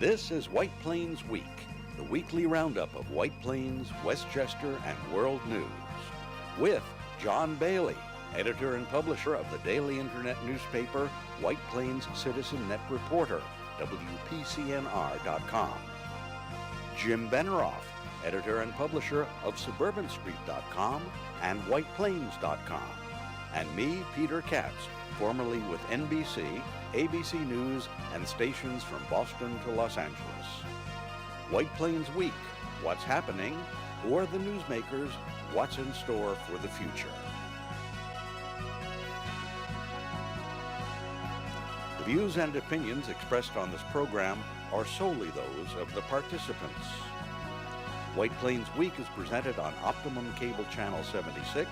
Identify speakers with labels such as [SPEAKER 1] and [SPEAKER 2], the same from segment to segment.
[SPEAKER 1] This is White Plains Week, the weekly roundup of White Plains, Westchester, and world news. With John Bailey, editor and publisher of the daily internet newspaper White Plains Citizen Net Reporter, WPCNR.com. Jim Benneroff, editor and publisher of SuburbanStreet.com and WhitePlains.com. And me, Peter Katz, formerly with NBC, ABC News, and stations from Boston to Los Angeles. White Plains Week, what's happening? Who are the newsmakers? What's in store for the future? The views and opinions expressed on this program are solely those of the participants. White Plains Week is presented on Optimum Cable Channel 76,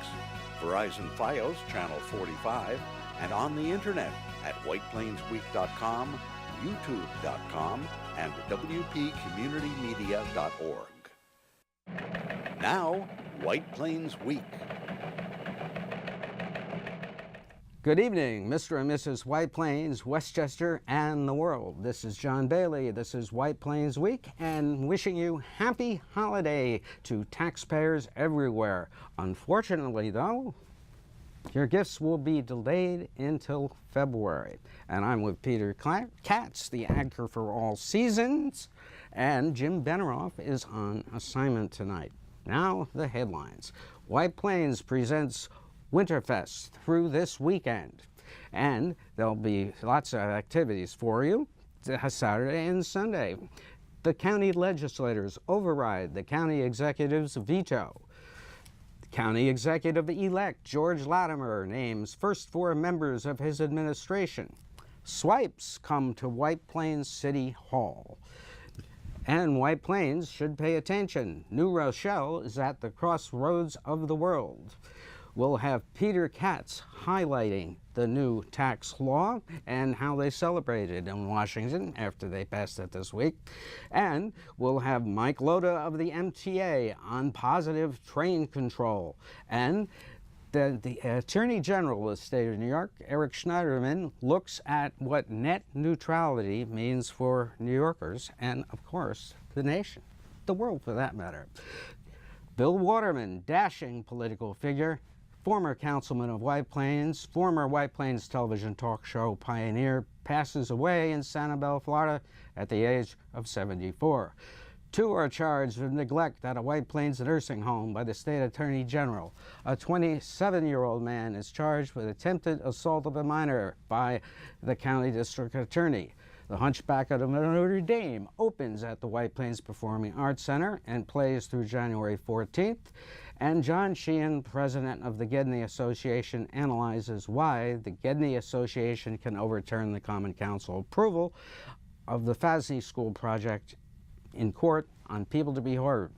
[SPEAKER 1] Verizon Fios Channel 45, and on the internet at whiteplainsweek.com, youtube.com, and wpcommunitymedia.org. Now, White Plains Week.
[SPEAKER 2] Good evening, Mr. and Mrs. White Plains, Westchester, and the world. This is John Bailey. This is White Plains Week, and wishing you happy holiday to taxpayers everywhere. Unfortunately, though, your gifts will be delayed until February. And I'm with Peter Katz, the anchor for all seasons, and Jim Benneroff is on assignment tonight. Now, the headlines. White Plains presents Winterfest through this weekend, and there'll be lots of activities for you Saturday and Sunday. The county legislators override the county executive's veto. The county executive-elect George Latimer names first 4 members of his administration. Swipes come to White Plains City Hall. And White Plains should pay attention. New Rochelle is at the crossroads of the world. We'll have Peter Katz highlighting the new tax law and how they celebrated in Washington after they passed it this week. And we'll have Mike Loda of the MTA on positive train control. And the Attorney General of the state of New York, Eric Schneiderman, looks at what net neutrality means for New Yorkers and, of course, the nation, the world for that matter. Bill Waterman, dashing political figure, former councilman of White Plains, former White Plains television talk show pioneer, passes away in Sanibel, Florida at the age of 74. 2 are charged with neglect at a White Plains nursing home by the state attorney general. A 27-year-old man is charged with attempted assault of a minor by the county district attorney. The Hunchback of Notre Dame opens at the White Plains Performing Arts Center and plays through January 14th. And John Sheehan, president of the Gedney Association, analyzes why the Gedney Association can overturn the Common Council approval of the FASNY school project in court on people to be heard.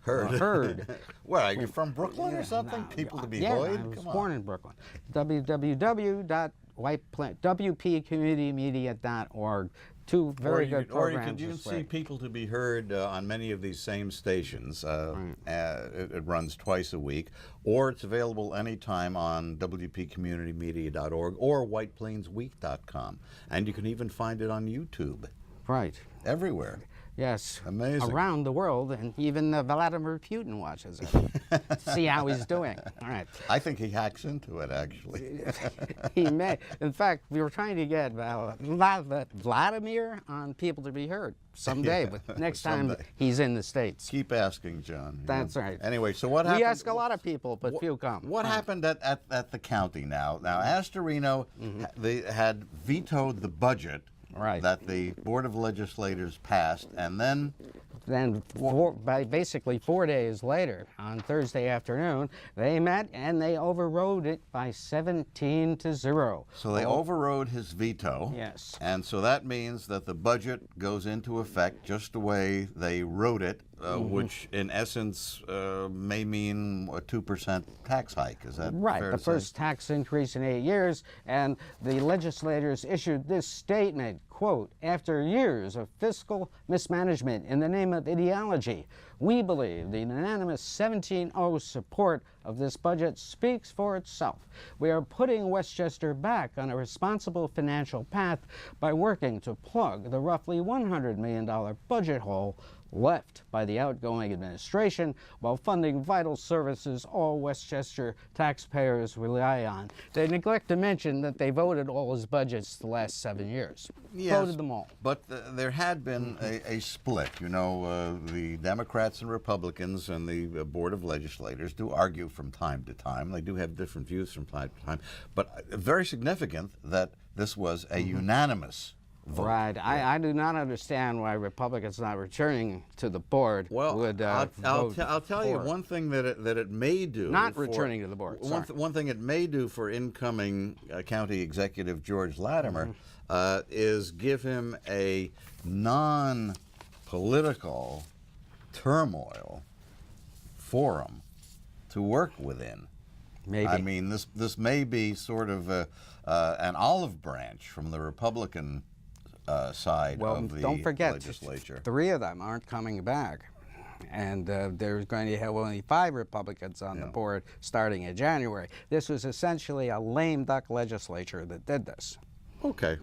[SPEAKER 2] Heard.
[SPEAKER 3] What, are you from Brooklyn or something?
[SPEAKER 2] No,
[SPEAKER 3] people to be
[SPEAKER 2] yeah,
[SPEAKER 3] heard?
[SPEAKER 2] I was born in Brooklyn. www.wpcommunitymedia.org. 2 very good programs.
[SPEAKER 3] Or you can even see People to be Heard on many of these same stations. It runs twice a week, or it's available anytime on wpcommunitymedia.org or whiteplainsweek.com. And you can even find it on YouTube.
[SPEAKER 2] Right.
[SPEAKER 3] Everywhere.
[SPEAKER 2] Yes.
[SPEAKER 3] Amazing.
[SPEAKER 2] Around the world, and even Vladimir Putin watches it. See how he's doing. All right.
[SPEAKER 3] I think he hacks into it, actually.
[SPEAKER 2] He may. In fact, we were trying to get Vladimir on People to be Heard someday, but next time he's in the States.
[SPEAKER 3] Keep asking, John.
[SPEAKER 2] That's right.
[SPEAKER 3] Anyway, so what happened?
[SPEAKER 2] We ask a lot of people, but few come.
[SPEAKER 3] What happened at the county now? Now, Astorino they had vetoed the budget that the Board of Legislators passed, and then
[SPEAKER 2] basically 4 days later, on Thursday afternoon, they met and they overrode it by 17-0.
[SPEAKER 3] So they overrode his veto.
[SPEAKER 2] Yes.
[SPEAKER 3] And so that means that the budget goes into effect just the way they wrote it which in essence may mean a 2% tax hike. Is that
[SPEAKER 2] right?
[SPEAKER 3] fair
[SPEAKER 2] The
[SPEAKER 3] to say?
[SPEAKER 2] first tax increase in 8 years, and the legislators issued this statement, quote, "After years of fiscal mismanagement in the name of ideology, we believe the unanimous 17-0 support of this budget speaks for itself. We are putting Westchester back on a responsible financial path by working to plug the roughly $100 million budget hole left by the outgoing administration while funding vital services all Westchester taxpayers rely on." They neglect to mention that they voted all his budgets the last 7 years.
[SPEAKER 3] Yes,
[SPEAKER 2] Voted them all.
[SPEAKER 3] but there had been a split. You know, the Democrats and Republicans and the Board of Legislators do argue from time to time. They do have different views from time to time. But very significant that this was a unanimous vote.
[SPEAKER 2] Right. I do not understand why Republicans not returning to the board would
[SPEAKER 3] I'll
[SPEAKER 2] vote
[SPEAKER 3] tell you
[SPEAKER 2] for.
[SPEAKER 3] one thing that it may do.
[SPEAKER 2] Not returning to the board, sorry.
[SPEAKER 3] One thing it may do for incoming County Executive George Latimer is give him a non-political turmoil forum to work within.
[SPEAKER 2] Maybe.
[SPEAKER 3] I mean, this may be sort of an olive branch from the Republican side of the
[SPEAKER 2] don't forget,
[SPEAKER 3] legislature.
[SPEAKER 2] 3 of them aren't coming back. And there's going to have only 5 Republicans on the board starting in January. This was essentially a lame duck legislature that did this.
[SPEAKER 3] Okay.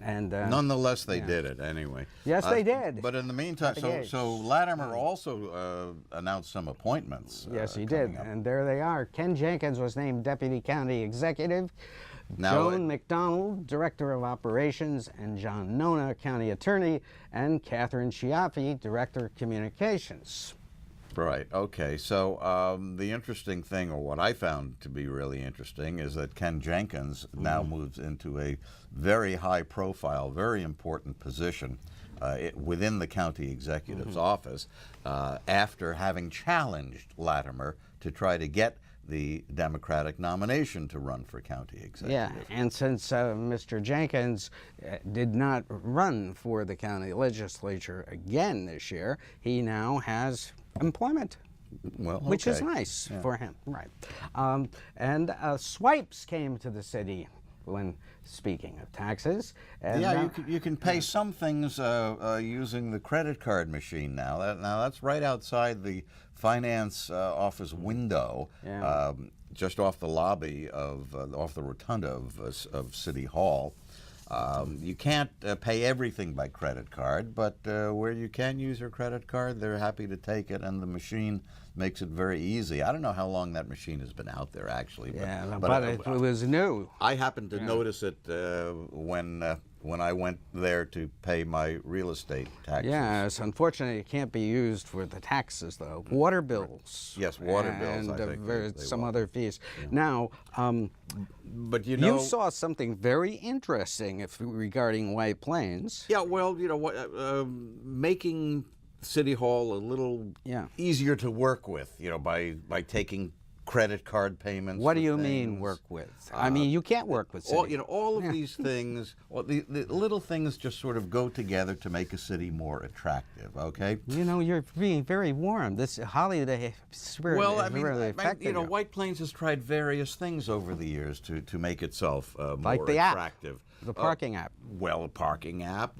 [SPEAKER 2] And
[SPEAKER 3] Nonetheless, they did it anyway.
[SPEAKER 2] Yes, they did.
[SPEAKER 3] But in the meantime, so Latimer also announced some appointments.
[SPEAKER 2] yes, he did.
[SPEAKER 3] coming up.
[SPEAKER 2] And there they are. Ken Jenkins was named Deputy County Executive.
[SPEAKER 3] Now,
[SPEAKER 2] Joan McDonald, Director of Operations, and John Nona, County Attorney, and Catherine Chiaffi, Director of Communications.
[SPEAKER 3] Right, okay. So the interesting thing, or what I found to be really interesting, is that Ken Jenkins now moves into a very high profile, very important position within the county executive's office after having challenged Latimer to try to get the Democratic nomination to run for county executive.
[SPEAKER 2] Yeah, and since Mr. Jenkins did not run for the county legislature again this year, he now has employment.
[SPEAKER 3] Well,
[SPEAKER 2] Which is
[SPEAKER 3] okay.
[SPEAKER 2] nice for him, right? And swipes came to the city when speaking of taxes. And
[SPEAKER 3] Yeah, you can pay some things using the credit card machine now. That's right outside the finance office window, just off the lobby off the rotunda of City Hall. You can't pay everything by credit card, but where you can use your credit card, they're happy to take it, and the machine makes it very easy. I don't know how long that machine has been out there, actually.
[SPEAKER 2] But it was new.
[SPEAKER 3] I happened to notice it when I went there to pay my real estate taxes.
[SPEAKER 2] Yes, unfortunately, it can't be used for the taxes, though. Water bills.
[SPEAKER 3] Yes, water bills,
[SPEAKER 2] And
[SPEAKER 3] I think they
[SPEAKER 2] some
[SPEAKER 3] will.
[SPEAKER 2] other fees. Now,
[SPEAKER 3] But you know,
[SPEAKER 2] you saw something very interesting regarding White Plains.
[SPEAKER 3] yeah, well, you know what, making City Hall a little easier to work with, you know, by taking credit card payments.
[SPEAKER 2] What do
[SPEAKER 3] for
[SPEAKER 2] you
[SPEAKER 3] things.
[SPEAKER 2] mean work with? I mean, you can't work with city.
[SPEAKER 3] All of these things, the little things just sort of go together to make a city more attractive. Okay.
[SPEAKER 2] You know, you're being very warm. This holiday spirit is really affecting
[SPEAKER 3] you know,
[SPEAKER 2] you.
[SPEAKER 3] White Plains has tried various things over the years to make itself more
[SPEAKER 2] Like the app.
[SPEAKER 3] attractive.
[SPEAKER 2] The parking app.
[SPEAKER 3] Well, a parking app,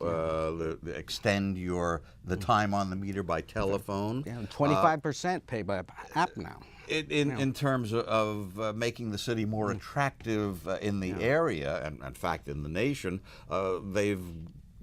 [SPEAKER 3] extend the time on the meter by telephone.
[SPEAKER 2] 25% pay by app now.
[SPEAKER 3] In terms of making the city more attractive in the area, and in fact in the nation, they've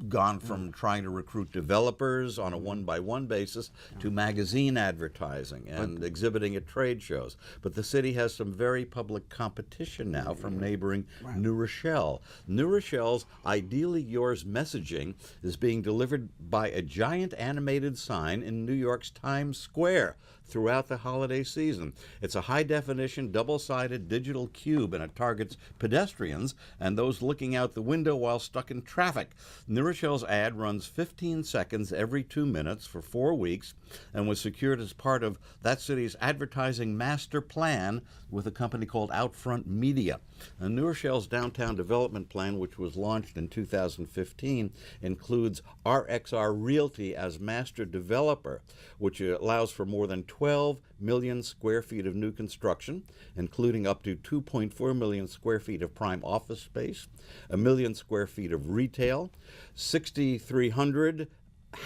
[SPEAKER 3] gone from trying to recruit developers on a one-by-one basis to magazine advertising and exhibiting at trade shows. But the city has some very public competition now from neighboring New Rochelle. New Rochelle's Ideally Yours messaging is being delivered by a giant animated sign in New York's Times Square. throughout the holiday season. It's a high-definition, double-sided digital cube, and it targets pedestrians and those looking out the window while stuck in traffic. New Rochelle's ad runs 15 seconds every 2 minutes for 4 weeks and was secured as part of that city's advertising master plan with a company called Outfront Media. And New Rochelle's downtown development plan, which was launched in 2015, includes RXR Realty as master developer, which allows for more than 12 million square feet of new construction, including up to 2.4 million square feet of prime office space, 1 million square feet of retail, 6,300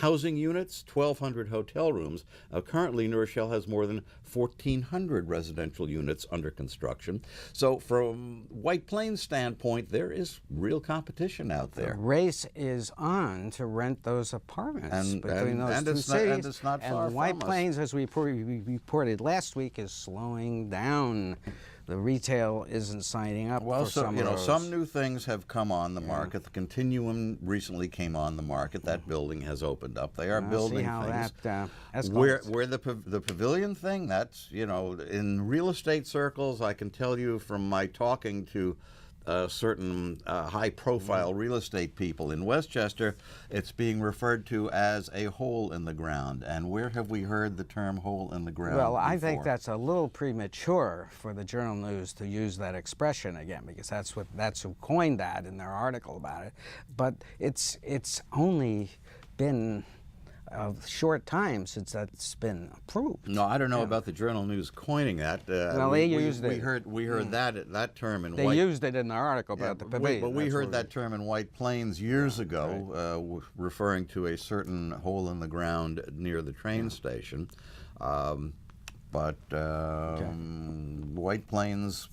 [SPEAKER 3] housing units, 1,200 hotel rooms. Currently, New Rochelle has more than 1,400 residential units under construction. So from White Plains' standpoint, there is real competition out there.
[SPEAKER 2] The race is on to rent those apartments between those two cities.
[SPEAKER 3] And it's not far from
[SPEAKER 2] White
[SPEAKER 3] us.
[SPEAKER 2] Plains, as we reported last week, is slowing down. The retail isn't signing up for some of those.
[SPEAKER 3] Some new things have come on the market. The Continuum recently came on the market. That building has opened up. They are building
[SPEAKER 2] see how
[SPEAKER 3] things.
[SPEAKER 2] That
[SPEAKER 3] where the pavilion thing, that's, in real estate circles, I can tell you from my talking to certain high-profile real estate people in Westchester, it's being referred to as a hole in the ground. And where have we heard the term hole in the ground
[SPEAKER 2] Well, I
[SPEAKER 3] before?
[SPEAKER 2] think that's a little premature for the Journal News to use that expression again, because that's who coined that in their article about it. But it's only been a short time since that's been approved.
[SPEAKER 3] No, I don't know about the Journal News coining that.
[SPEAKER 2] Well, they used
[SPEAKER 3] we
[SPEAKER 2] it.
[SPEAKER 3] heard that term in
[SPEAKER 2] They
[SPEAKER 3] White.
[SPEAKER 2] used it in the article about the pavilion.
[SPEAKER 3] But we
[SPEAKER 2] That's
[SPEAKER 3] heard
[SPEAKER 2] what
[SPEAKER 3] that term in White Plains years ago, referring to a certain hole in the ground near the train station. White Plains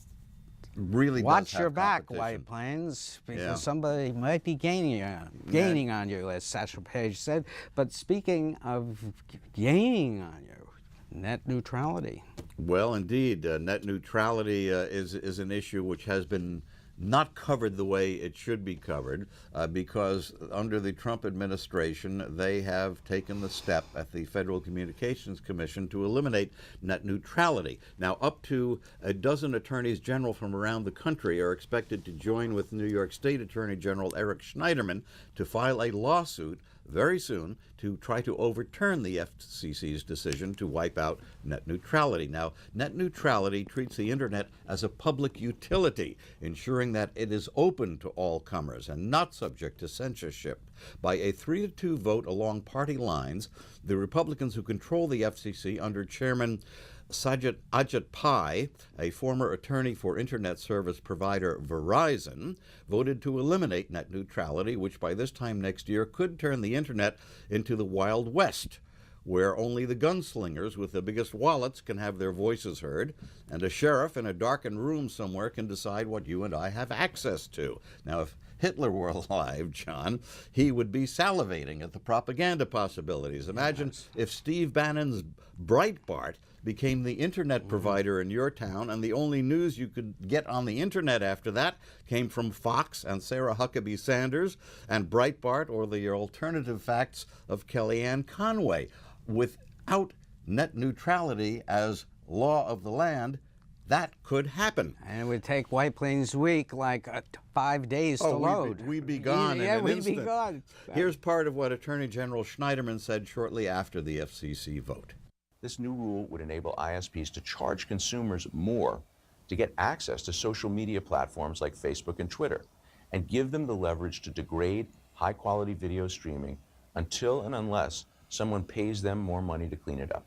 [SPEAKER 3] really
[SPEAKER 2] Watch
[SPEAKER 3] does have
[SPEAKER 2] your back,
[SPEAKER 3] competition.
[SPEAKER 2] White Plains, because
[SPEAKER 3] Yeah.
[SPEAKER 2] somebody might be gaining on you, as Satchel Paige said. But speaking of gaining on you, net neutrality.
[SPEAKER 3] Well, indeed, net neutrality is an issue which has been not covered the way it should be covered because under the Trump administration, they have taken the step at the Federal Communications Commission to eliminate net neutrality. Now, up to a dozen attorneys general from around the country are expected to join with New York State Attorney General Eric Schneiderman to file a lawsuit very soon to try to overturn the FCC's decision to wipe out net neutrality. Now, net neutrality treats the internet as a public utility, ensuring that it is open to all comers and not subject to censorship. By a 3-2 vote along party lines, the Republicans who control the FCC under Chairman Sajid Ajit Pai, a former attorney for internet service provider Verizon, voted to eliminate net neutrality, which by this time next year could turn the internet into the Wild West, where only the gunslingers with the biggest wallets can have their voices heard, and a sheriff in a darkened room somewhere can decide what you and I have access to. Now, if Hitler were alive, John, he would be salivating at the propaganda possibilities. Imagine if Steve Bannon's Breitbart became the internet provider in your town, and the only news you could get on the internet after that came from Fox and Sarah Huckabee Sanders and Breitbart, or the alternative facts of Kellyanne Conway. Without net neutrality as law of the land, that could happen.
[SPEAKER 2] And it would take White Plains Week like 5 days to load.
[SPEAKER 3] We'd be gone in an
[SPEAKER 2] we'd
[SPEAKER 3] instant.
[SPEAKER 2] be gone.
[SPEAKER 3] Here's part of what Attorney General Schneiderman said shortly after the FCC vote.
[SPEAKER 4] This new rule would enable ISPs to charge consumers more to get access to social media platforms like Facebook and Twitter, and give them the leverage to degrade high-quality video streaming until and unless someone pays them more money to clean it up.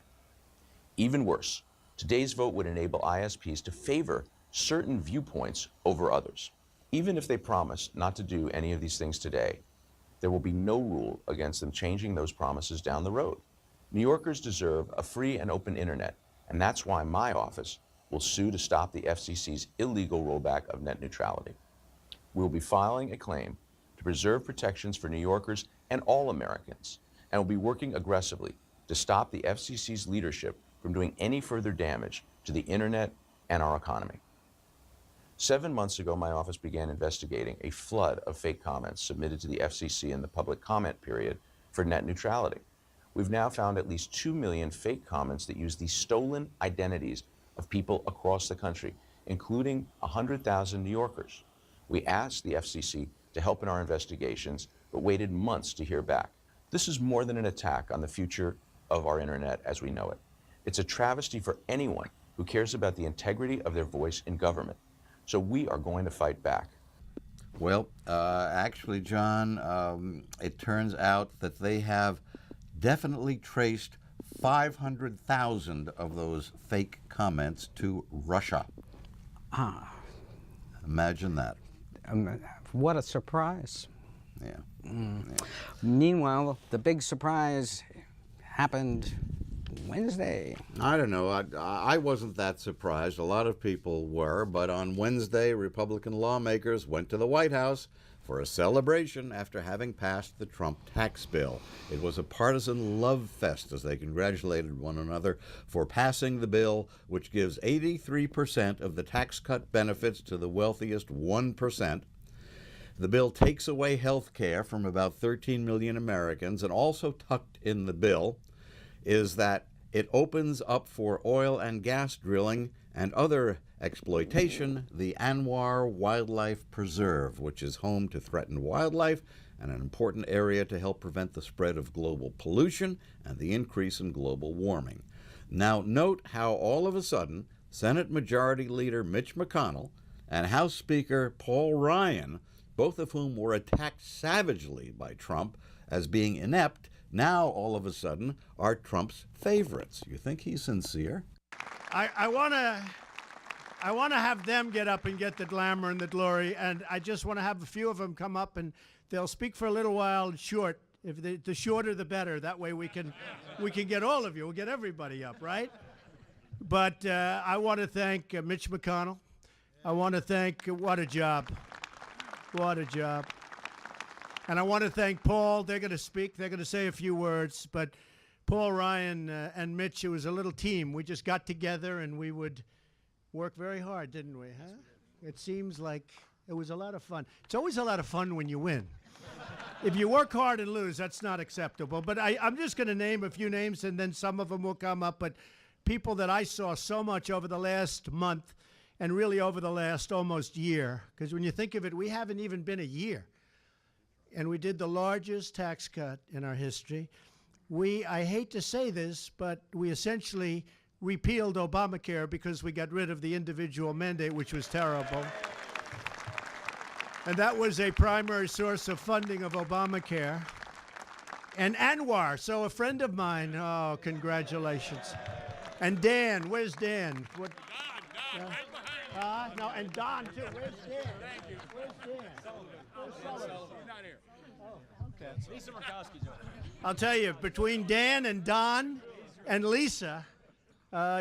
[SPEAKER 4] Even worse, today's vote would enable ISPs to favor certain viewpoints over others. Even if they promise not to do any of these things today, there will be no rule against them changing those promises down the road. New Yorkers deserve a free and open internet, and that's why my office will sue to stop the FCC's illegal rollback of net neutrality. We will be filing a claim to preserve protections for New Yorkers and all Americans, and will be working aggressively to stop the FCC's leadership from doing any further damage to the internet and our economy. 7 months ago, my office began investigating a flood of fake comments submitted to the FCC in the public comment period for net neutrality. we've now found at least 2 million fake comments that use the stolen identities of people across the country, including 100,000 New Yorkers. We asked the FCC to help in our investigations, but waited months to hear back. This is more than an attack on the future of our internet as we know it. It's a travesty for anyone who cares about the integrity of their voice in government. So we are going to fight back.
[SPEAKER 3] Well, actually, John, it turns out that they have definitely traced 500,000 of those fake comments to Russia. Imagine that.
[SPEAKER 2] What a surprise.
[SPEAKER 3] Yeah.
[SPEAKER 2] Yeah. Meanwhile, the big surprise happened Wednesday.
[SPEAKER 3] I don't know. I wasn't that surprised. A lot of people were. But on Wednesday, Republican lawmakers went to the White House for a celebration after having passed the Trump tax bill. It was a partisan love fest as they congratulated one another for passing the bill, which gives 83% of the tax cut benefits to the wealthiest 1%. The bill takes away health care from about 13 million Americans, and also tucked in the bill is that it opens up for oil and gas drilling and other exploitation the Anwar Wildlife Preserve, which is home to threatened wildlife and an important area to help prevent the spread of global pollution and the increase in global warming. Now, note how all of a sudden Senate Majority Leader Mitch McConnell and House Speaker Paul Ryan, both of whom were attacked savagely by Trump as being inept, now all of a sudden are Trump's favorites. You think he's sincere?
[SPEAKER 5] I want to have them get up and get the glamour and the glory, and I just want to have a few of them come up and they'll speak for a little while short. If the shorter the better. That way we can get all of you. We'll get everybody up, right? But I want to thank Mitch McConnell. I want to thank, what a job. What a job. And I want to thank Paul. They're going to speak. They're going to say a few words. But Paul Ryan and Mitch, it was a little team. We just got together and we would work very hard, didn't we? Huh? It seems like it was a lot of fun. It's always a lot of fun when you win. If you work hard and lose, that's not acceptable. But I'm just going to name a few names, and then some of them will come up. But people that I saw so much over the last month and really over the last almost year, because when you think of it, we haven't even been a year. And we did the largest tax cut in our history. I hate to say this, but we essentially repealed Obamacare because we got rid of the individual mandate, which was terrible. And that was a primary source of funding of Obamacare. And Anwar, so a friend of mine, oh, congratulations. And Dan, where's Dan? What?
[SPEAKER 6] Don,
[SPEAKER 5] No, and Don, too. Where's Dan?
[SPEAKER 6] Thank you.
[SPEAKER 5] Where's Dan? Where's Sullivan?
[SPEAKER 6] He's not here.
[SPEAKER 5] Oh, okay.
[SPEAKER 6] Lisa Murkowski's on.
[SPEAKER 5] I'll tell you, between Dan and Don and Lisa,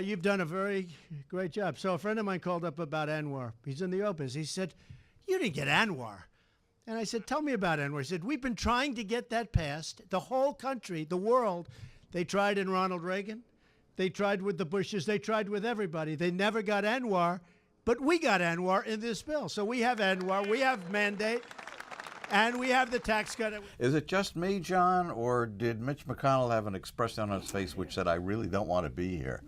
[SPEAKER 5] you've done a very great job. So a friend of mine called up about Anwar. He's in the Opus. He said, you didn't get Anwar. And I said, tell me about Anwar. He said, we've been trying to get that passed. The whole country, the world, they tried in Ronald Reagan. They tried with the Bushes. They tried with everybody. They never got Anwar. But we got Anwar in this bill. So we have Anwar, we have mandate, and we have the tax cut.
[SPEAKER 3] Is it just me, John, or did Mitch McConnell have an expression on his face which said, I really don't want to be here?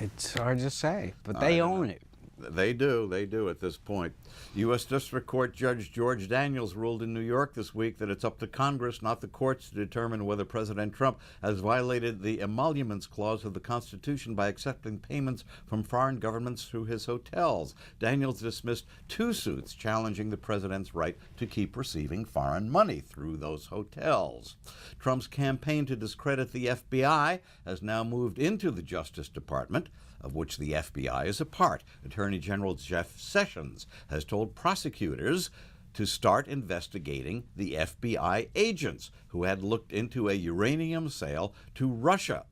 [SPEAKER 2] It's hard to say, but they own it.
[SPEAKER 3] They do at this point. U.S. District Court Judge George Daniels ruled in New York this week that it's up to Congress, not the courts, to determine whether President Trump has violated the emoluments clause of the Constitution by accepting payments from foreign governments through his hotels. Daniels dismissed 2 suits challenging the president's right to keep receiving foreign money through those hotels. Trump's campaign to discredit the FBI has now moved into the Justice Department, of which the FBI is a part. Attorney General Jeff Sessions has told prosecutors to start investigating the FBI agents who had looked into a uranium sale to Russia.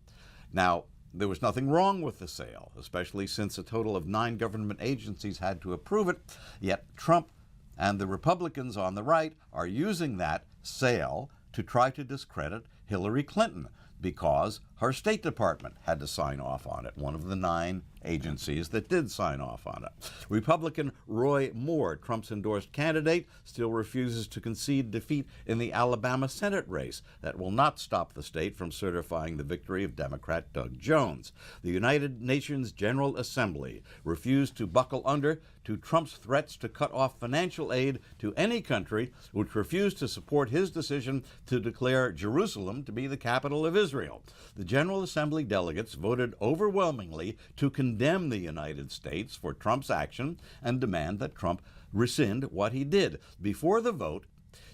[SPEAKER 3] Now, there was nothing wrong with the sale, especially since a total of 9 government agencies had to approve it, yet Trump and the Republicans on the right are using that sale to try to discredit Hillary Clinton, because her State Department had to sign off on it, one of the 9 agencies that did sign off on it. Republican Roy Moore, Trump's endorsed candidate, still refuses to concede defeat in the Alabama Senate race. That will not stop the state from certifying the victory of Democrat Doug Jones. The United Nations General Assembly refused to buckle under to Trump's threats to cut off financial aid to any country which refused to support his decision to declare Jerusalem to be the capital of Israel. The General Assembly delegates voted overwhelmingly to condemn the United States for Trump's action and demand that Trump rescind what he did. Before the vote,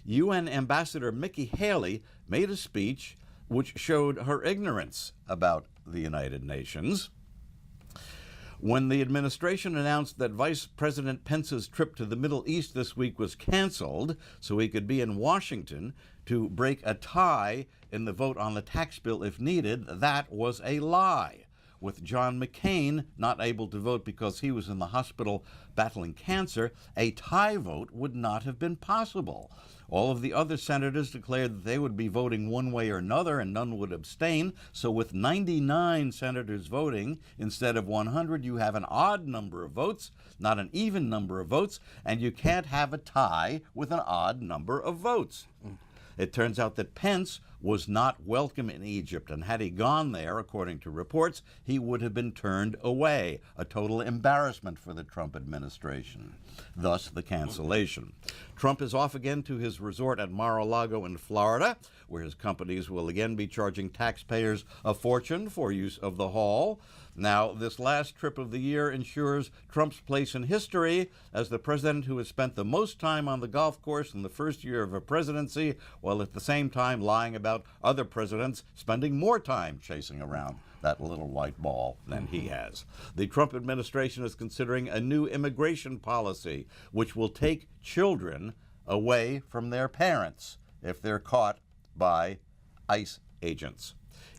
[SPEAKER 3] UN Ambassador Nikki Haley made a speech which showed her ignorance about the United Nations. When the administration announced that Vice President Pence's trip to the Middle East this week was canceled so he could be in Washington to break a tie in the vote on the tax bill if needed, that was a lie. With John McCain not able to vote because he was in the hospital battling cancer, a tie vote would not have been possible. All of the other senators declared that they would be voting one way or another, and none would abstain. So with 99 senators voting instead of 100, you have an odd number of votes, not an even number of votes, and you can't have a tie with an odd number of votes. It turns out that Pence was not welcome in Egypt, and had he gone there, according to reports, he would have been turned away, a total embarrassment for the Trump administration. Thus, the cancellation. Trump is off again to his resort at Mar-a-Lago in Florida, where his companies will again be charging taxpayers a fortune for use of the hall. Now, this last trip of the year ensures Trump's place in history as the president who has spent the most time on the golf course in the first year of a presidency, while at the same time lying about other presidents spending more time chasing around that little white ball than he has. The Trump administration is considering a new immigration policy which will take children away from their parents if they're caught by ICE agents.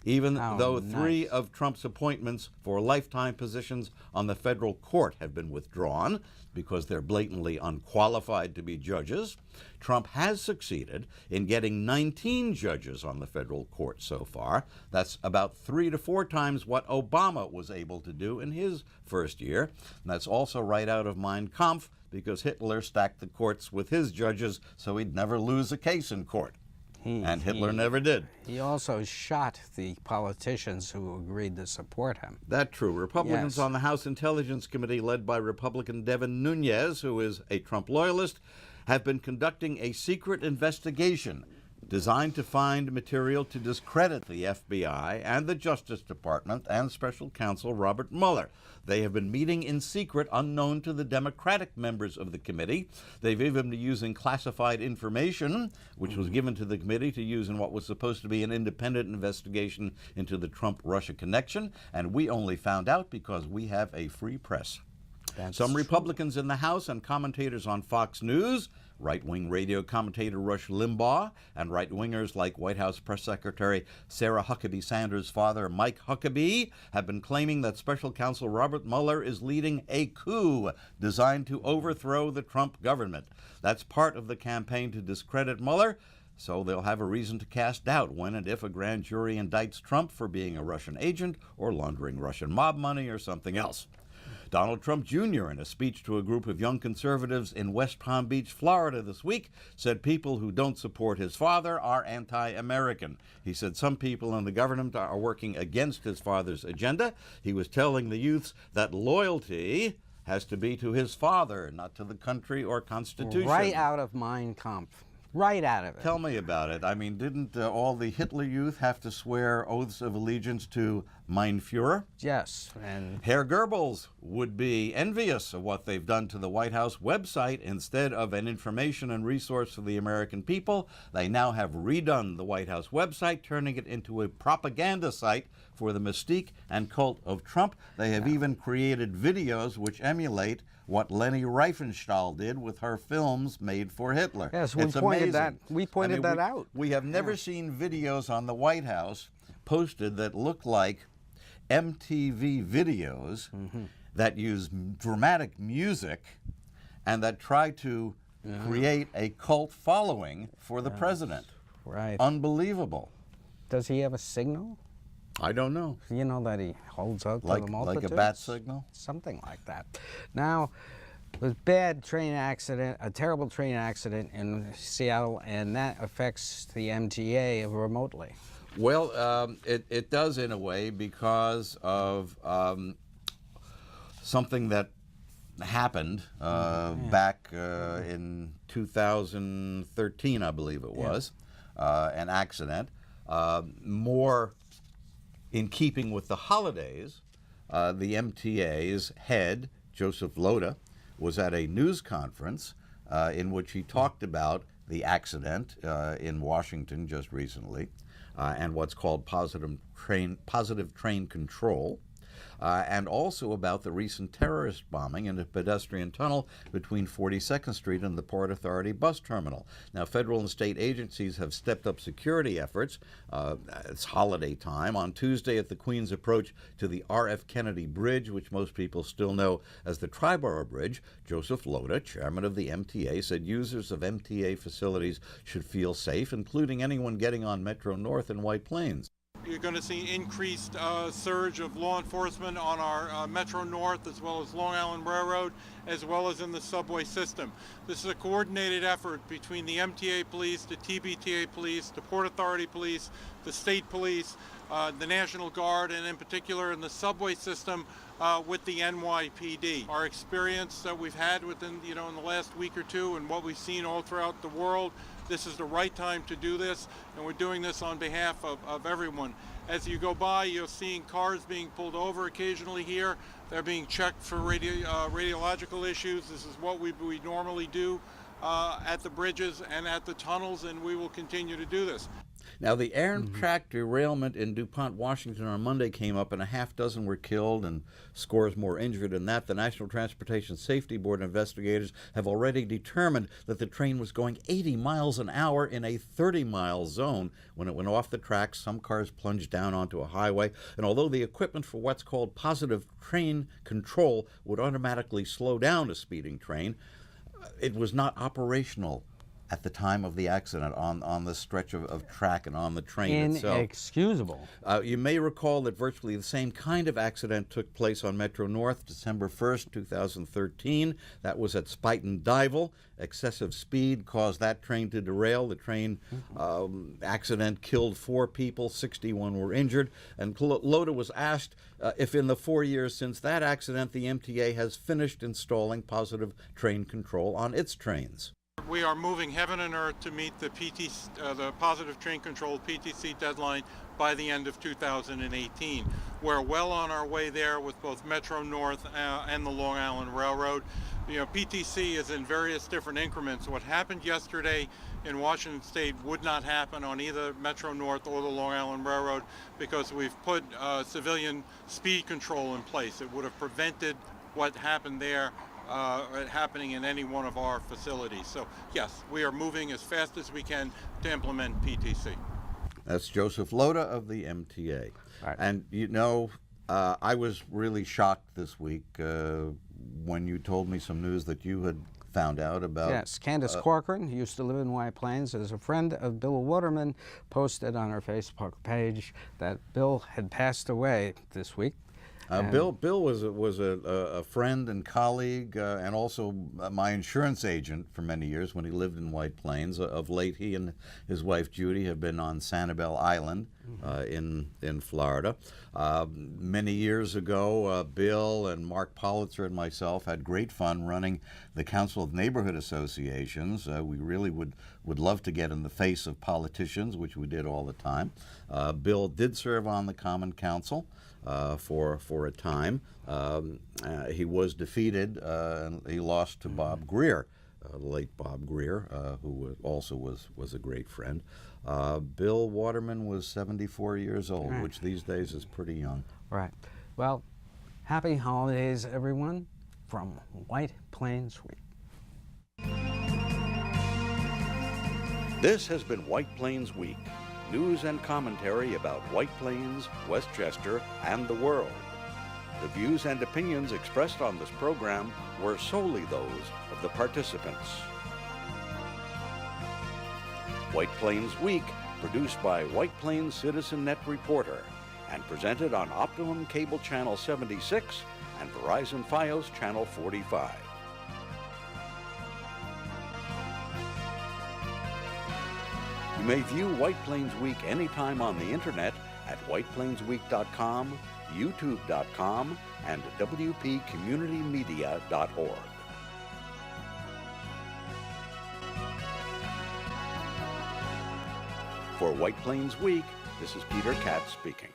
[SPEAKER 3] Even though 3 of Trump's appointments for lifetime positions on the federal court have been withdrawn because they're blatantly unqualified to be judges, Trump has succeeded in getting 19 judges on the federal court so far. That's about 3 to 4 times what Obama was able to do in his first year. And that's also right out of Mein Kampf, because Hitler stacked the courts with his judges so he'd never lose a case in court. And Hitler never did.
[SPEAKER 2] He also shot the politicians who agreed to support him.
[SPEAKER 3] That's true. Republicans on the House Intelligence Committee, led by Republican Devin Nunes, who is a Trump loyalist, have been conducting a secret investigation designed to find material to discredit the FBI and the Justice Department and Special Counsel Robert Mueller. They have been meeting in secret, unknown to the Democratic members of the committee. They've even been using classified information, which was given to the committee to use in what was supposed to be an independent investigation into the Trump-Russia connection, and we only found out because we have a free press. Some Republicans in the House and commentators on Fox News, right-wing radio commentator Rush Limbaugh, and right-wingers like White House Press Secretary Sarah Huckabee Sanders' father, Mike Huckabee, have been claiming that Special Counsel Robert Mueller is leading a coup designed to overthrow the Trump government. That's part of the campaign to discredit Mueller, so they'll have a reason to cast doubt when and if a grand jury indicts Trump for being a Russian agent or laundering Russian mob money or something else. Donald Trump Jr., in a speech to a group of young conservatives in West Palm Beach, Florida this week, said people who don't support his father are anti-American. He said some people in the government are working against his father's agenda. He was telling the youths that loyalty has to be to his father, not to the country or Constitution.
[SPEAKER 2] Right out of Mein Kampf. Right out of it.
[SPEAKER 3] Tell me about it. I mean, didn't all the Hitler youth have to swear oaths of allegiance to Mein Führer?
[SPEAKER 2] Yes. And
[SPEAKER 3] Herr Goebbels would be envious of what they've done to the White House website. Instead of an information and resource for the American people, they now have redone the White House website, turning it into a propaganda site for the mystique and cult of Trump. They have even created videos which emulate what Leni Riefenstahl did with her films made for Hitler.
[SPEAKER 2] yes,
[SPEAKER 3] It's amazing.
[SPEAKER 2] we pointed that out.
[SPEAKER 3] We have never seen videos on the White House posted that look like MTV videos that use dramatic music and that try to create a cult following for the president.
[SPEAKER 2] Right.
[SPEAKER 3] Unbelievable.
[SPEAKER 2] Does he have a signal?
[SPEAKER 3] I don't know.
[SPEAKER 2] You know that he holds out to
[SPEAKER 3] Like
[SPEAKER 2] the multitudes?
[SPEAKER 3] a bat signal?
[SPEAKER 2] Something like that. Now, there's a bad train accident, a terrible train accident in Seattle, and that affects the MTA remotely.
[SPEAKER 3] Well, it does in a way because of something that happened back in 2013, I believe it was, an accident. More in keeping with the holidays, the MTA's head, Joseph Lota, was at a news conference in which he talked about the accident in Washington just recently and what's called positive train control. And also about the recent terrorist bombing in a pedestrian tunnel between 42nd Street and the Port Authority bus terminal. Now, federal and state agencies have stepped up security efforts. It's holiday time. On Tuesday at the Queen's approach to the R.F. Kennedy Bridge, which most people still know as the Triborough Bridge, Joseph Lota, chairman of the MTA, said users of MTA facilities should feel safe, including anyone getting on Metro North in White Plains.
[SPEAKER 7] You're going to see increased surge of law enforcement on our Metro North as well as Long Island Railroad as well as in the subway system. This is a coordinated effort between the MTA police, the TBTA police, the Port Authority police, the state police, the National Guard, and in particular in the subway system with the NYPD. Our experience that we've had within, in the last week or two and what we've seen all throughout the world, this is the right time to do this, and we're doing this on behalf of everyone. As you go by, you're seeing cars being pulled over occasionally here. They're being checked for radiological issues. This is what we normally do at the bridges and at the tunnels, and we will continue to do this.
[SPEAKER 3] Now, the Amtrak derailment in DuPont, Washington on Monday came up, and a half dozen were killed and scores more injured. In that, the National Transportation Safety Board investigators have already determined that the train was going 80 miles an hour in a 30-mile zone. When it went off the tracks, some cars plunged down onto a highway, and although the equipment for what's called positive train control would automatically slow down a speeding train, it was not operational at the time of the accident on the stretch of track and on the train itself.
[SPEAKER 2] Inexcusable.
[SPEAKER 3] You may recall that virtually the same kind of accident took place on Metro North December 1st, 2013. That was at Spuyten Duyvil. Excessive speed caused that train to derail. The train accident killed 4 people, 61 were injured. And Lota was asked if in the 4 years since that accident, the MTA has finished installing positive train control on its trains.
[SPEAKER 7] We are moving heaven and earth to meet the positive train control PTC deadline by the end of 2018. We're well on our way there with both Metro North and the Long Island Railroad. PTC is in various different increments. What happened yesterday in Washington State would not happen on either Metro North or the Long Island Railroad because we've put civilian speed control in place. It would have prevented what happened there happening in any one of our facilities. So yes, we are moving as fast as we can to implement PTC.
[SPEAKER 3] That's Joseph Lota of the MTA.
[SPEAKER 2] Right.
[SPEAKER 3] And I was really shocked this week when you told me some news that you had found out about.
[SPEAKER 2] Yes, Candace Corcoran, who used to live in White Plains, is a friend of Bill Waterman, posted on her Facebook page that Bill had passed away this week.
[SPEAKER 3] Bill was a friend and colleague and also my insurance agent for many years when he lived in White Plains. Of late, he and his wife Judy have been on Sanibel Island in Florida. Many years ago, Bill and Mark Politzer and myself had great fun running the Council of Neighborhood Associations. We really would love to get in the face of politicians, which we did all the time. Bill did serve on the Common Council for a time. He was defeated and he lost to Bob Greer, the late Bob Greer, who also was a great friend. Bill Waterman was 74 years old,
[SPEAKER 2] Right.
[SPEAKER 3] which these days is pretty young.
[SPEAKER 2] Right. Well, happy holidays, everyone, from White Plains Week.
[SPEAKER 1] This has been White Plains Week. News and commentary about White Plains, Westchester, and the world. The views and opinions expressed on this program were solely those of the participants. White Plains Week, produced by White Plains Citizen Net Reporter. and presented on Optimum Cable Channel 76 and Verizon Fios Channel 45. You may view White Plains Week anytime on the internet at whiteplainsweek.com, youtube.com, and wpcommunitymedia.org. For White Plains Week, this is Peter Katz speaking.